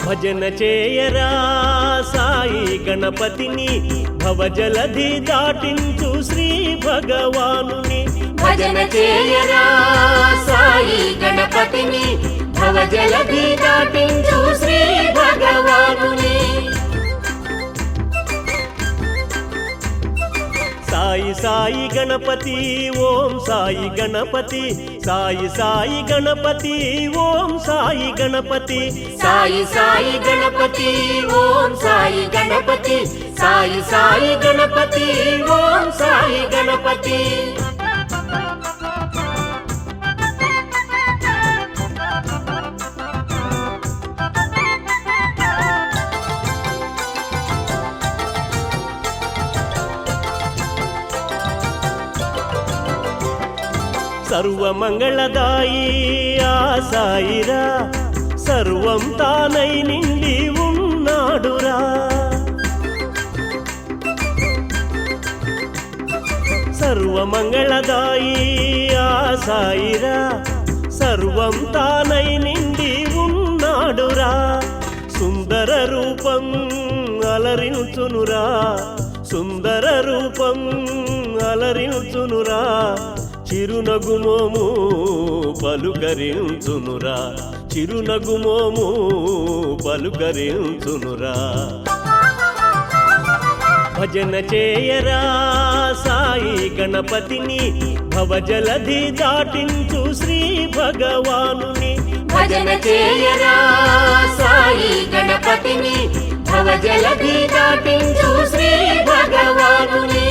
భజన చేయరా సాయి గణపతిని భవజలధి దాటించు శ్రీ భగవానుని భజన చేయరా సాయి గణపతిని భవజలధి దాటించు శ్రీ భగవానుని సాయి సాయి గణపతి ఓం సాయి గణపతి సాయి సాయి గణపతి ఓం సాయి గణపతి సాయి సాయి గణపతి ఓం సాయి గణపతి సాయి సాయి గణపతి ఓం సాయి గణపతి సర్వమంగళదాయి ఆ సాయిరా సర్వం తానై నిండి ఉన్నాడురా సర్వమంగళదాయి ఆ సాయిరా సర్వం తానై నిండి ఉన్నాడురా సుందర రూపం అలరించునురా సుందర రూపం అలరించునురా చిరునగుమోము పలుకరించునురా చిరునగుమోము పలుకరించునురా భజన చేయరా సాయి గణపతిని భవజలధి దాటించు శ్రీ భగవానుని భజన చేయరా సాయి గణపతిని భవజలధి దాటించు శ్రీ భగవానుని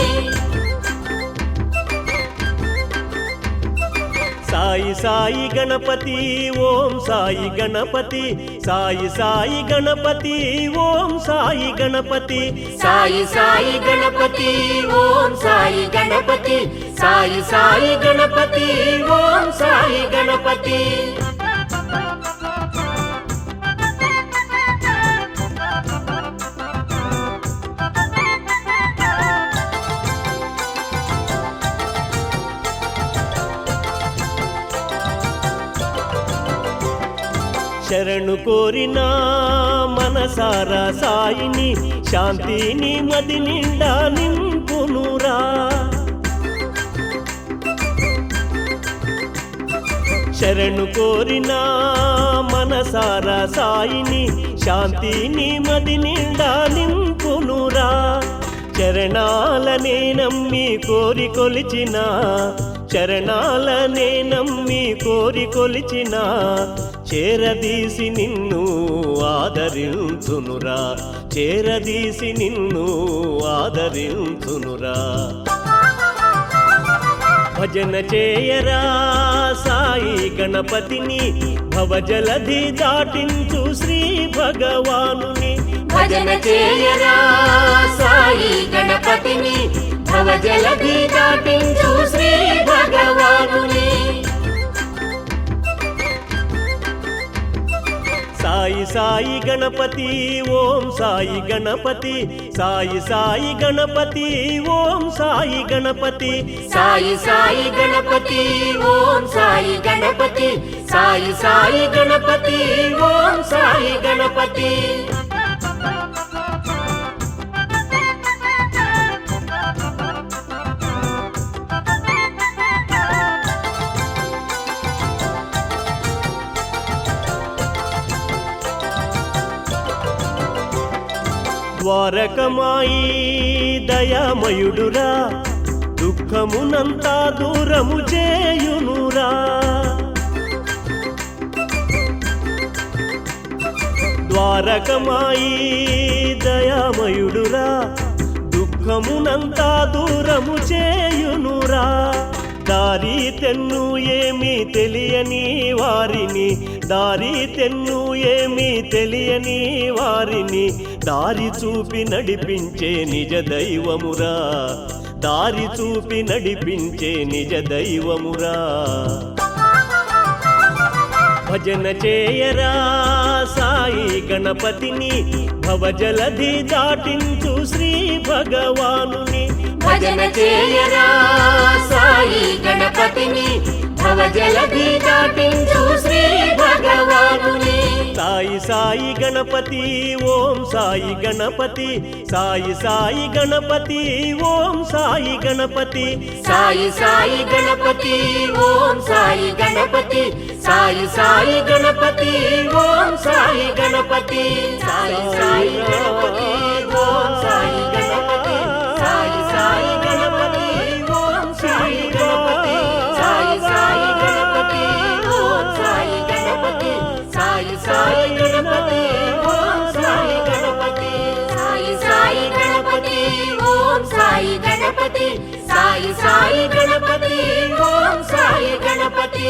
సాయి సాయి గణపతి ఓం సాయి గణపతి సాయి సాయి గణపతి ఓం సాయి గణపతి సాయి సాయి గణపతి ఓం సాయి గణపతి సాయి సాయి గణపతి ఓం సాయి గణపతి శరణు కోరిన మనసారా సాయిని శాంతిని మది నిండా నింపునురా శరణు కోరిన మనసారా సాయిని శాంతిని మది నిండా నింపునురా చరణాలనే నమ్మి కోరి కొలిచిన చరణాలనే నమ్మి కోరి కొలిచిన చేరదీసి నిన్ను ఆదరించునురా చేరదీసి నిన్ను ఆదరించునురా భజన చేయరా సాయి గణపతిని భవజలధి దాటించు శ్రీ భగవానుని భజన చేయరా సాయి గణపతిని భవజలధి దాటించు శ్రీ భగవానుని సాయి సాయి గణపతి ఓం సాయి గణపతి సాయి సాయి గణపతి ఓం సాయి గణపతి సాయి సాయి గణపతి ఓం సాయి గణపతి సాయి సాయి గణపతి ఓం సాయి గణపతి ద్వారకమాయి దయామయుడురా దుఃఖమునంతా దూరము చేయునురా ద్వారకమాయి దయామయుడురా దుఃఖమునంతా దూరము చేయునురా దారి తెన్ను ఏమీ తెలియని వారిని దారి తెన్ను ఏమీ తెలియని వారిని దారి చూపి నడిపించే నిజ దైవమురా దారి చూపి నడిపించే నిజ దైవమురా భజన చేయరా సాయి గణపతిని భవజలధి దాటించు శ్రీ భగవానుని భజన చేయరా సాయి గణపతిని భవజలధి దాటించు శ్రీ భగవానుని సాయి సాయి గణపతి ఓం సాయి గణపతి సాయి సాయి గణపతి ఓం సాయి గణపతి సాయి సాయి గణపతి ఓం సాయి గణపతి సాయి సాయి గణపతి ఓం సాయి గణపతి సాయి సాయి గణపతి ఓం సాయి గణపతి సాయి సాయి గణపతి ఓం సాయి గణపతి సాయి సాయి గణపతి ఓం సాయి గణపతి సాయి సాయి గణపతి ఓం సాయి గణపతి సాయి సాయి గణపతి ఓం సాయి గణపతి సాయి సాయి గణపతి ఓం సాయి గణపతి